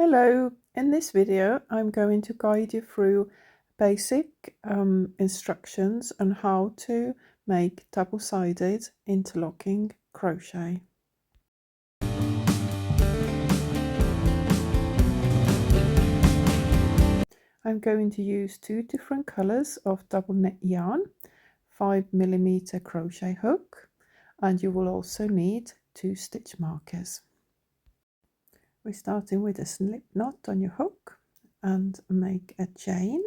Hello, in this video I'm going to guide you through basic instructions on how to make double-sided interlocking crochet. I'm going to use two different colors of double knit yarn, 5mm crochet hook, and you will also need 2 stitch markers. We're starting with a slip knot on your hook and make a chain.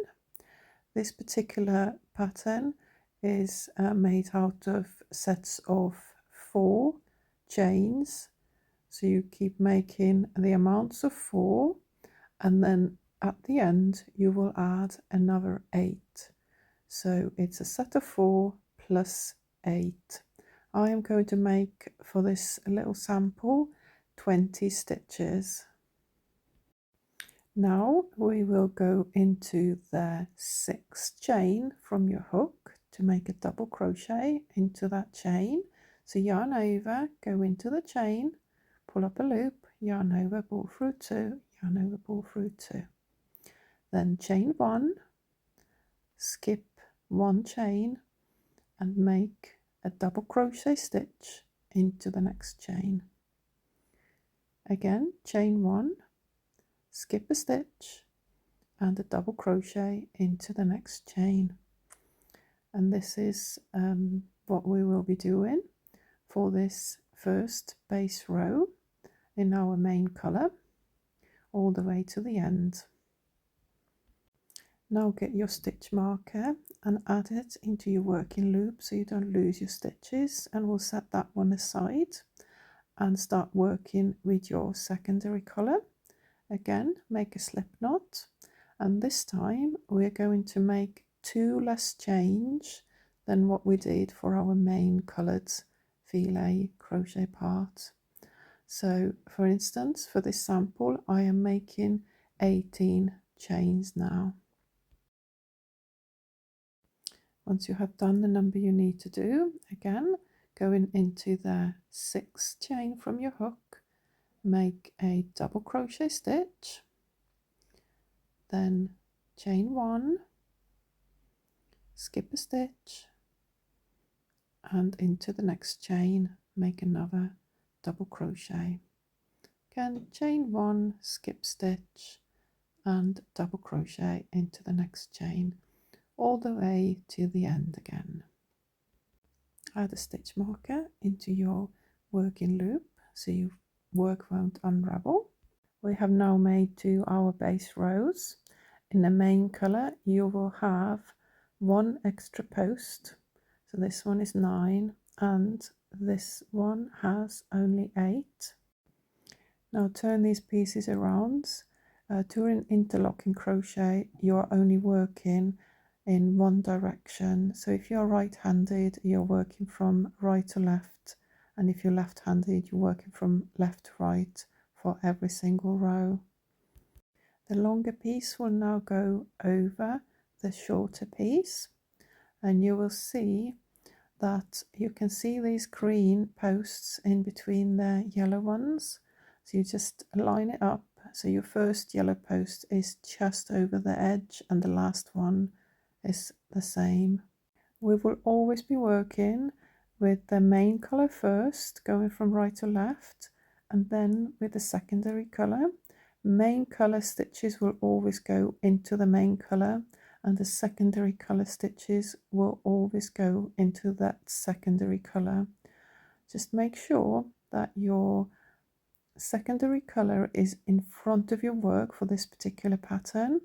This particular pattern is made out of sets of 4 chains, so you keep making the amounts of 4, and then at the end you will add another 8, so it's a set of 4 plus 8. I am going to make for this little sample 20 stitches. Now we will go into the 6th chain from your hook to make a double crochet into that chain. So yarn over, go into the chain, pull up a loop, yarn over, pull through 2, yarn over, pull through 2. Then chain 1, skip 1 chain and make a double crochet stitch into the next chain. Again, chain 1, skip a stitch and a double crochet into the next chain. And this is what we will be doing for this first base row in our main colour all the way to the end. Now get your stitch marker and add it into your working loop so you don't lose your stitches, and we'll set that one aside and start working with your secondary colour. Again, make a slip knot, and this time we're going to make 2 less chains than what we did for our main coloured filet crochet part. So for instance, for this sample I am making 18 chains now. Once you have done the number you need to do, again going into the 6th chain from your hook, make a double crochet stitch, then chain 1, skip a stitch, and into the next chain make another double crochet. Again, chain 1, skip stitch and double crochet into the next chain all the way to the end again. Add a stitch marker into your working loop so your work won't unravel. We have now made 2 our base rows. In the main colour you will have 1 extra post, so this one is 9 and this one has only 8. Now turn these pieces around. During interlocking crochet you are only working in one direction, so if you're right-handed you're working from right to left, and if you're left-handed you're working from left to right for every single row. The longer piece will now go over the shorter piece, and you will see that you can see these green posts in between the yellow ones, so you just line it up so your first yellow post is just over the edge and the last one is the same. We will always be working with the main colour first, going from right to left, and then with the secondary colour. Main colour stitches will always go into the main colour, and the secondary colour stitches will always go into that secondary colour. Just make sure that your secondary colour is in front of your work for this particular pattern.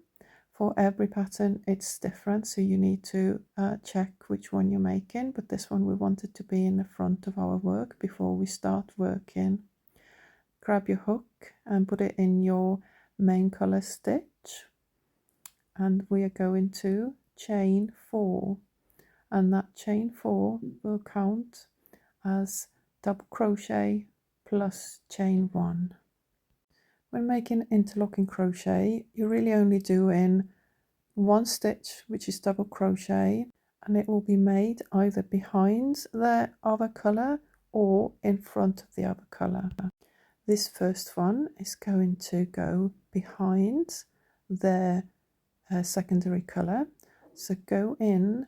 For every pattern it's different, so you need to check which one you're making, but this one we want it to be in the front of our work before we start working. Grab your hook and put it in your main colour stitch, and we are going to chain 4, and that chain 4 will count as double crochet plus chain 1. When making interlocking crochet you're really only doing 1 stitch, which is double crochet, and it will be made either behind the other colour or in front of the other colour. This first one is going to go behind their secondary colour. So go in,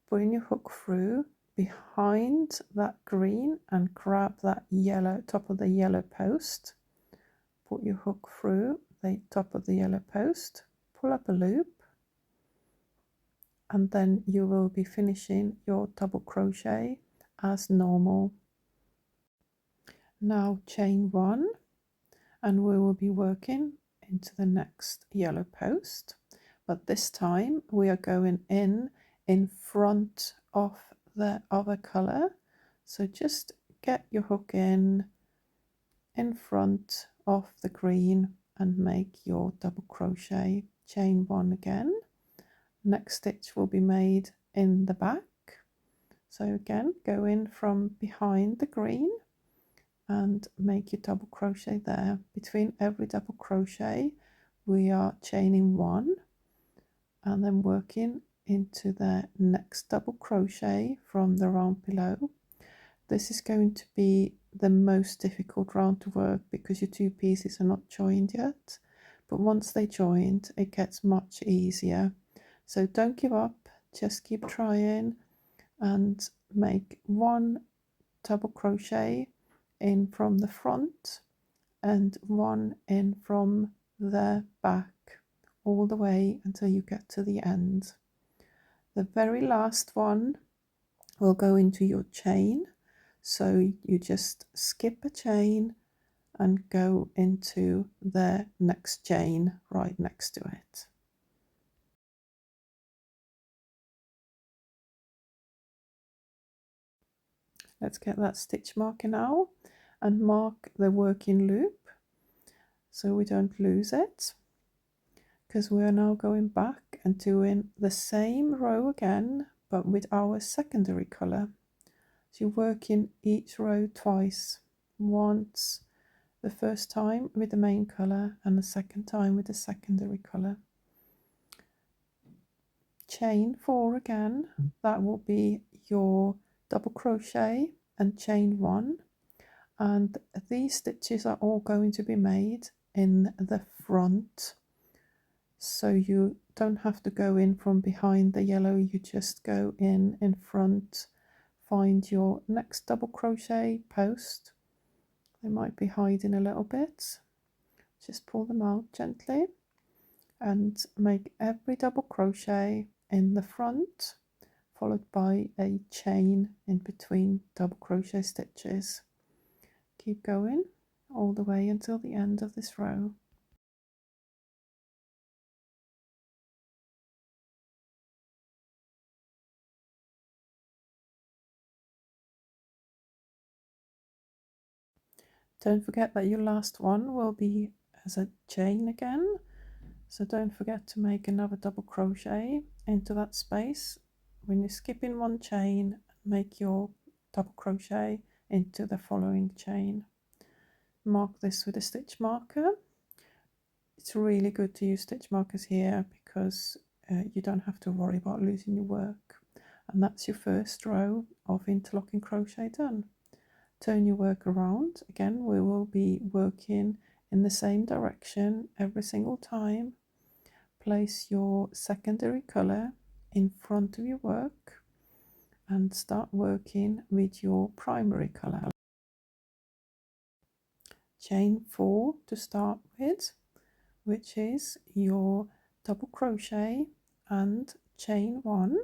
bring your hook through behind that green and grab that yellow, top of the yellow post. Put your hook through the top of the yellow post, pull up a loop, and then you will be finishing your double crochet as normal. Now chain one, and we will be working into the next yellow post, but this time we are going in front of the other color. So just get your hook in front of the green and make your double crochet. Chain one again. Next stitch will be made in the back. So again, go in from behind the green and make your double crochet there. Between every double crochet we are chaining one and then working into the next double crochet from the round below. This is going to be the most difficult round to work because your two pieces are not joined yet, but once they joined it gets much easier. So don't give up, just keep trying and make one double crochet in from the front and one in from the back, all the way until you get to the end. The very last one will go into your chain, so you just skip a chain and go into the next chain right next to it. Let's get that stitch marker now and mark the working loop so we don't lose it, because we are now going back and doing the same row again but with our secondary colour. So you're working each row twice, once the first time with the main colour and the second time with the secondary colour. Chain 4 again, that will be your double crochet and chain 1, and these stitches are all going to be made in the front, so you don't have to go in from behind the yellow, you just go in front. Find your next double crochet post, they might be hiding a little bit, just pull them out gently and make every double crochet in the front followed by a chain in between double crochet stitches. Keep going all the way until the end of this row. Don't forget that your last one will be as a chain again, so don't forget to make another double crochet into that space. When you're skipping one chain, make your double crochet into the following chain. Mark this with a stitch marker. It's really good to use stitch markers here because you don't have to worry about losing your work. And that's your first row of interlocking crochet done. Turn your work around. Again, we will be working in the same direction every single time. Place your secondary colour in front of your work and start working with your primary colour. Chain 4 to start with, which is your double crochet and chain 1.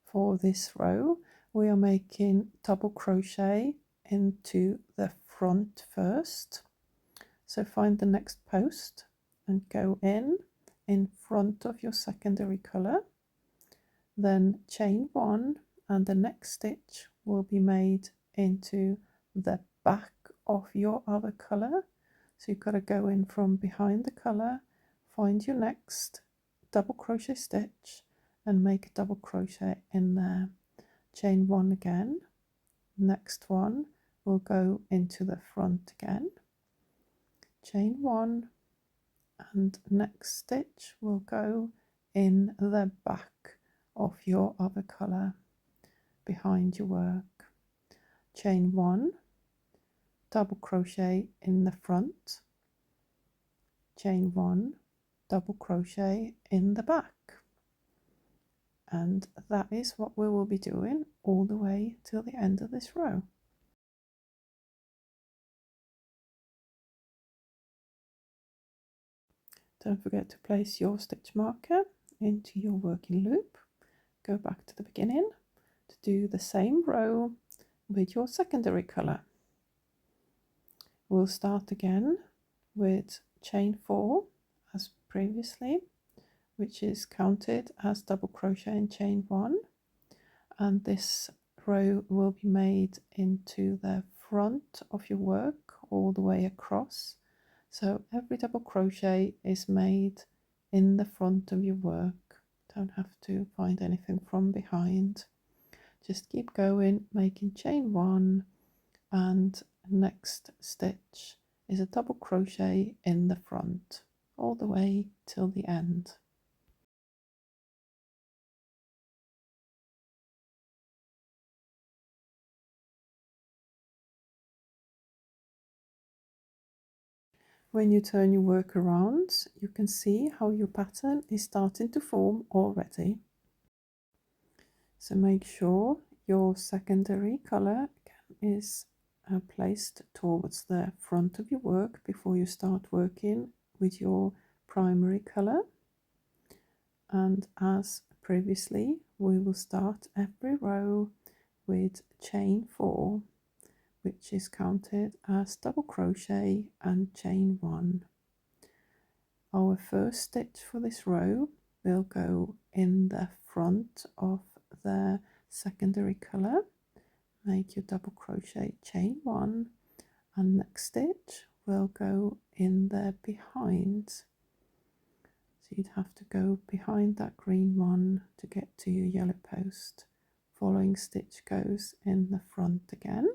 For this row we are making double crochet into the front first, so find the next post and go in front of your secondary colour, then chain 1 and the next stitch will be made into the back of your other colour. So you've got to go in from behind the colour, find your next double crochet stitch and make a double crochet in there. Chain 1 again, next one will go into the front again, chain 1 and next stitch will go in the back of your other colour behind your work. Chain 1, double crochet in the front, chain 1, double crochet in the back, and that is what we will be doing all the way till the end of this row. Don't forget to place your stitch marker into your working loop. Go back to the beginning to do the same row with your secondary colour. We'll start again with chain 4 as previously, which is counted as double crochet in chain 1, and this row will be made into the front of your work all the way across. So every double crochet is made in the front of your work. Don't have to find anything from behind. Just keep going, making chain 1, and next stitch is a double crochet in the front all the way till the end. When you turn your work around, you can see how your pattern is starting to form already. So make sure your secondary colour is placed towards the front of your work before you start working with your primary colour. And as previously, we will start every row with chain 4, which is counted as double crochet and chain 1. Our first stitch for this row will go in the front of the secondary colour. Make your double crochet, chain 1, and next stitch will go in the behind. So you'd have to go behind that green one to get to your yellow post. Following stitch goes in the front again,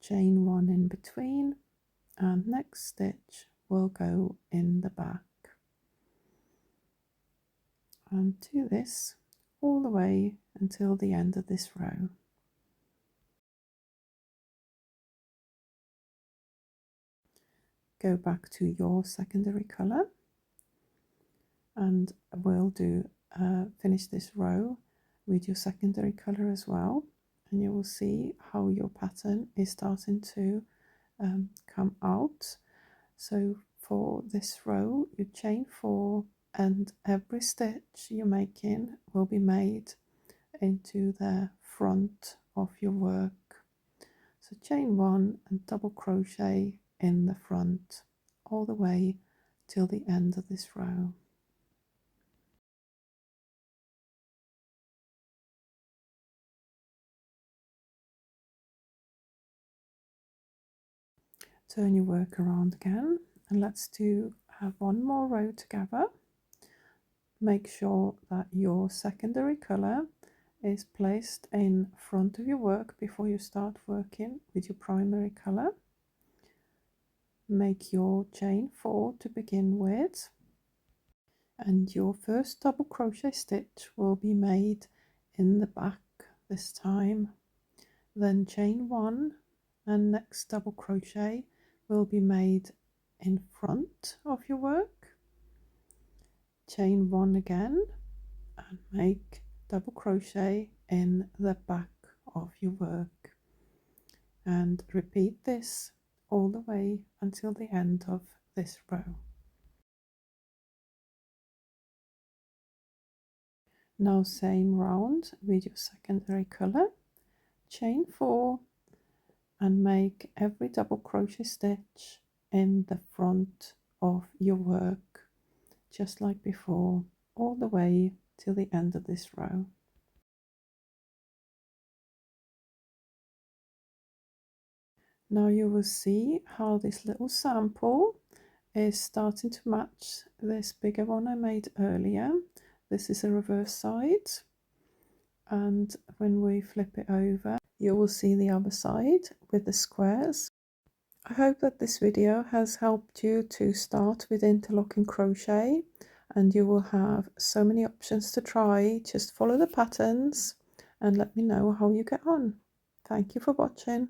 chain 1 in between, and next stitch will go in the back. And do this all the way until the end of this row. Go back to your secondary colour, and we'll do finish this row with your secondary colour as well, and you will see how your pattern is starting to come out. So for this row, you chain 4, and every stitch you're making will be made into the front of your work. So chain 1 and double crochet in the front all the way till the end of this row. Turn your work around again, and let's have one more row together. Make sure that your secondary colour is placed in front of your work before you start working with your primary colour. Make your chain 4 to begin with, and your first double crochet stitch will be made in the back this time. Then chain 1, and next double crochet will be made in front of your work. Chain 1 again, and make double crochet in the back of your work, and repeat this all the way until the end of this row. Now same round with your secondary colour, chain 4, and make every double crochet stitch in the front of your work, just like before, all the way till the end of this row. Now you will see how this little sample is starting to match this bigger one I made earlier. This is a reverse side, and when we flip it over, you will see the other side with the squares. I hope that this video has helped you to start with interlocking crochet, and you will have so many options to try. Just follow the patterns and let me know how you get on. Thank you for watching.